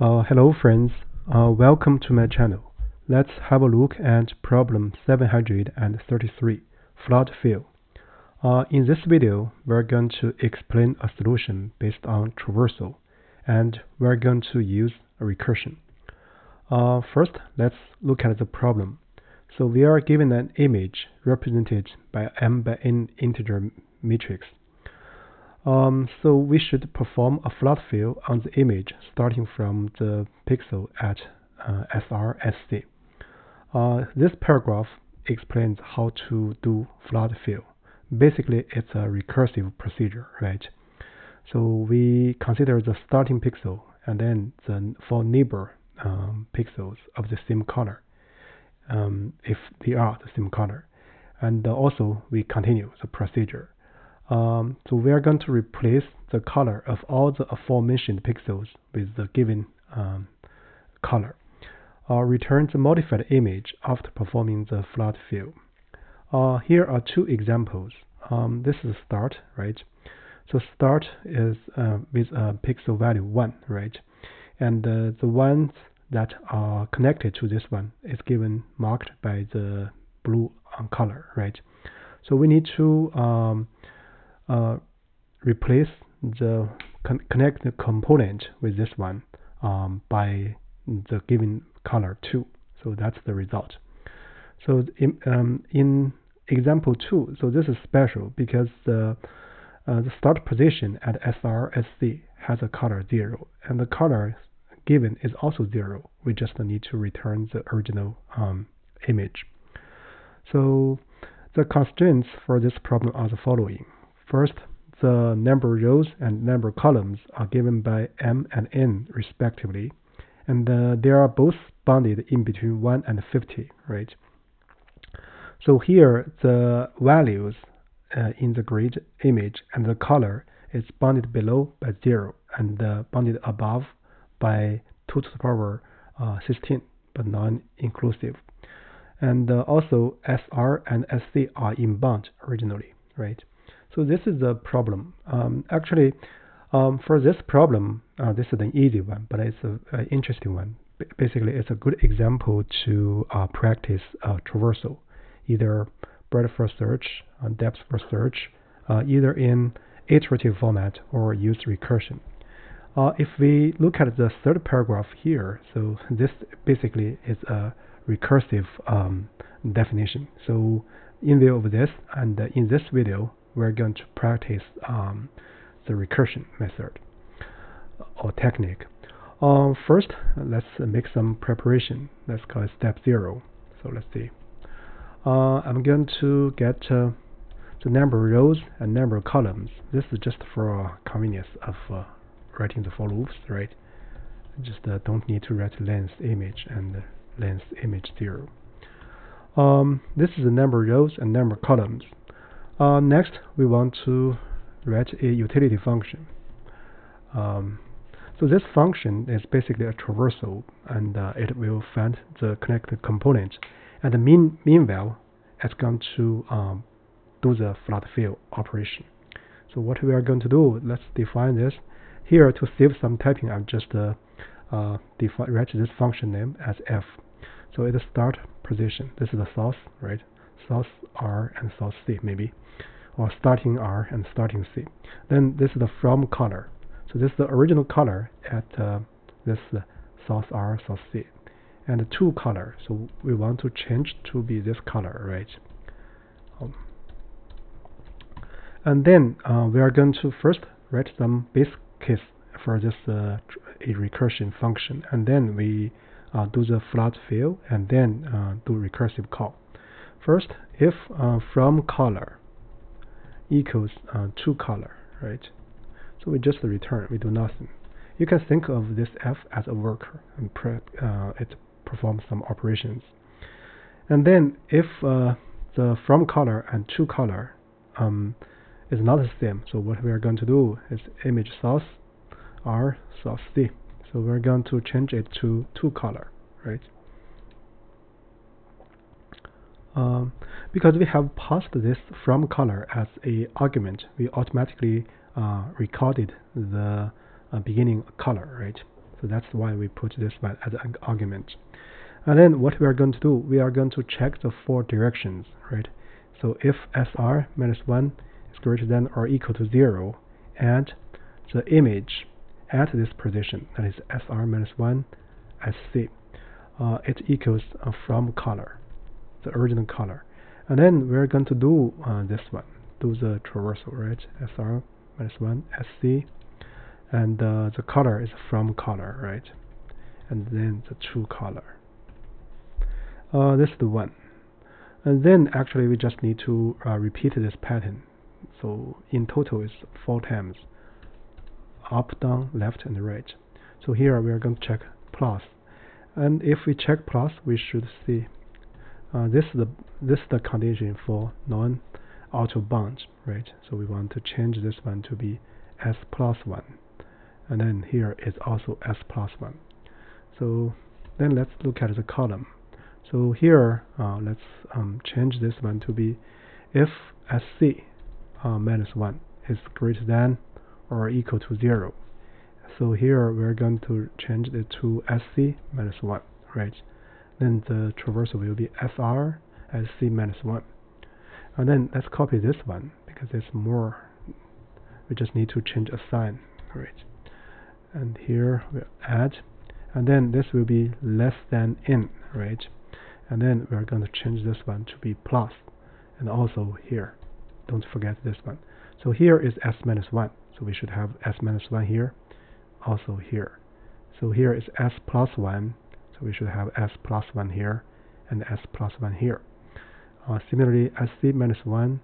Hello friends, welcome to my channel. Let's have a look at problem 733, flood fill. In this video, we're going to explain a solution based on traversal, and we're going to use a recursion. First, let's look at the problem. So we are given an image represented by m by n integer matrix. So we should perform a flood fill on the image starting from the pixel at SRSC. This paragraph explains how to do flood fill. Basically, it's a recursive procedure, right? So we consider the starting pixel and then the four neighbor pixels of the same color, if they are the same color. And also, we continue the procedure. So we are going to replace the color of all the aforementioned pixels with the given color. Return the modified image after performing the flood fill. Here are two examples. This is start, right? So start is with a pixel value 1, right? And the ones that are connected to this one is given marked by the blue color, right? So we need to replace the connect the component with this one by the given color 2. So that's the result. So in example 2, so this is special because the start position at SRSC has a color 0, and the color given is also 0. We just need to return the original image. So the constraints for this problem are the following. First, the number of rows and number of columns are given by m and n respectively, and they are both bounded in between 1 and 50, right? So here the values in the grid image and the color is bounded below by 0 and bounded above by 2 to the power 16, but non-inclusive. And also SR and SC are in bound originally, right? So this is the problem. Actually, for this problem, this is an easy one, but it's an interesting one. Basically, it's a good example to practice traversal, either breadth first search, depth first search, either in iterative format or use recursion. If we look at the third paragraph here, so this basically is a recursive definition. So in view of this, and in this video, we're going to practice the recursion method or technique. First, let's make some preparation. Let's call it step 0. So let's see. I'm going to get the number of rows and number of columns. This is just for convenience of writing the for loops, right? Just don't need to write length image and length image 0. This is the number of rows and number of columns. Next, we want to write a utility function. So this function is basically a traversal, and it will find the connected component. And meanwhile, it's going to do the flood fill operation. So what we are going to do, let's define this. Here, to save some typing, I'll just write this function name as f. So it's a start position. This is the source, right? Source R and source C maybe, or starting R and starting C. Then this is the from color. So this is the original color at this source R, source C, and the to color. So we want to change to be this color, right? And then we are going to first write some base case for this a recursion function, and then we do the flood fill, and then do recursive call. First, if from color equals to color, right? So we just return, we do nothing. You can think of this f as a worker, and it performs some operations. And then if the from color and to color is not the same, so what we are going to do is image source R, source C. So we're going to change it to color, right? Because we have passed this from color as a argument, we automatically recorded the beginning color, right? So that's why we put this one as an argument. And then what we are going to do, we are going to check the 4 directions, right? So if SR minus 1 is greater than or equal to 0, and the image at this position, that is SR minus 1 SC, it equals from color, the original color. And then we're going to do this one, do the traversal, right? SR minus 1 SC, and the color is from color, right? And then the true color. This is the one. And then actually we just need to repeat this pattern. So in total is 4 times, up, down, left, and right. So here we are going to check plus. And if we check plus, we should see this is the condition for non-auto bound, right? So we want to change this one to be S plus 1. And then here is also S plus 1. So then let's look at the column. So here, let's change this one to be if SC minus 1 is greater than or equal to 0. So here we're going to change it to SC minus 1, right? Then the traversal will be SR SC minus 1. And then let's copy this one because it's more, we just need to change a sign, right? And here we'll add, and then this will be less than in, right? And then we're going to change this one to be plus, and also here, don't forget this one. So here is S minus 1, so we should have S minus 1 here, also here. So here is S plus 1, so we should have S plus 1 here, and S plus 1 here. Similarly, SC minus 1,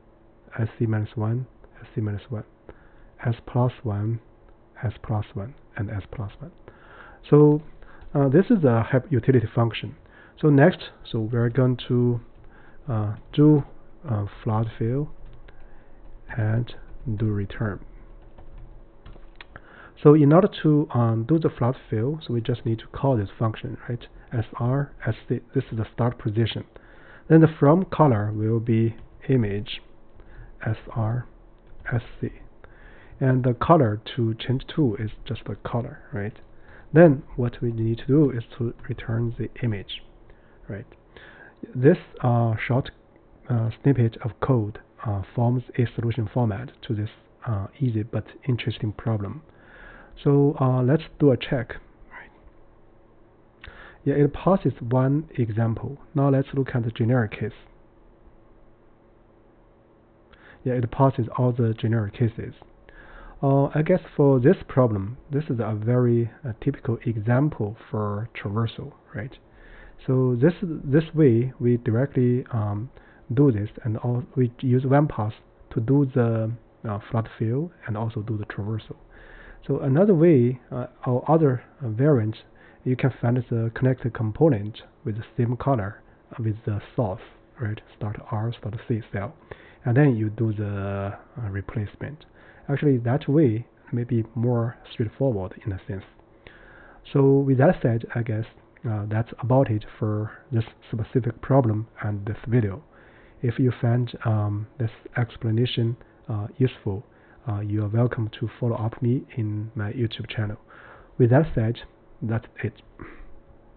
SC minus 1, SC minus 1, S plus 1, S plus 1, and S plus 1. So this is a utility function. So next, so we're going to do float fill and do return. So in order to do the float fill, so we just need to call this function, right? SR SC. This is the start position. Then the from color will be image SR SC, and the color to change to is just the color, right? Then what we need to do is to return the image, right? This short snippet of code forms a solution format to this easy but interesting problem. So let's do a check. Right? Yeah, it passes one example. Now let's look at the generic case. Yeah, it passes all the generic cases. I guess for this problem, this is a very typical example for traversal, right? So this way we directly do this, and we use one path to do the float fill and also do the traversal. So another way, or other variant, you can find the connected component with the same color with the source, right? Start R, start C cell, and then you do the replacement. Actually, that way may be more straightforward in a sense. So with that said, I guess that's about it for this specific problem and this video. If you find this explanation useful, you are welcome to follow up me in my YouTube channel. With that said, that's it.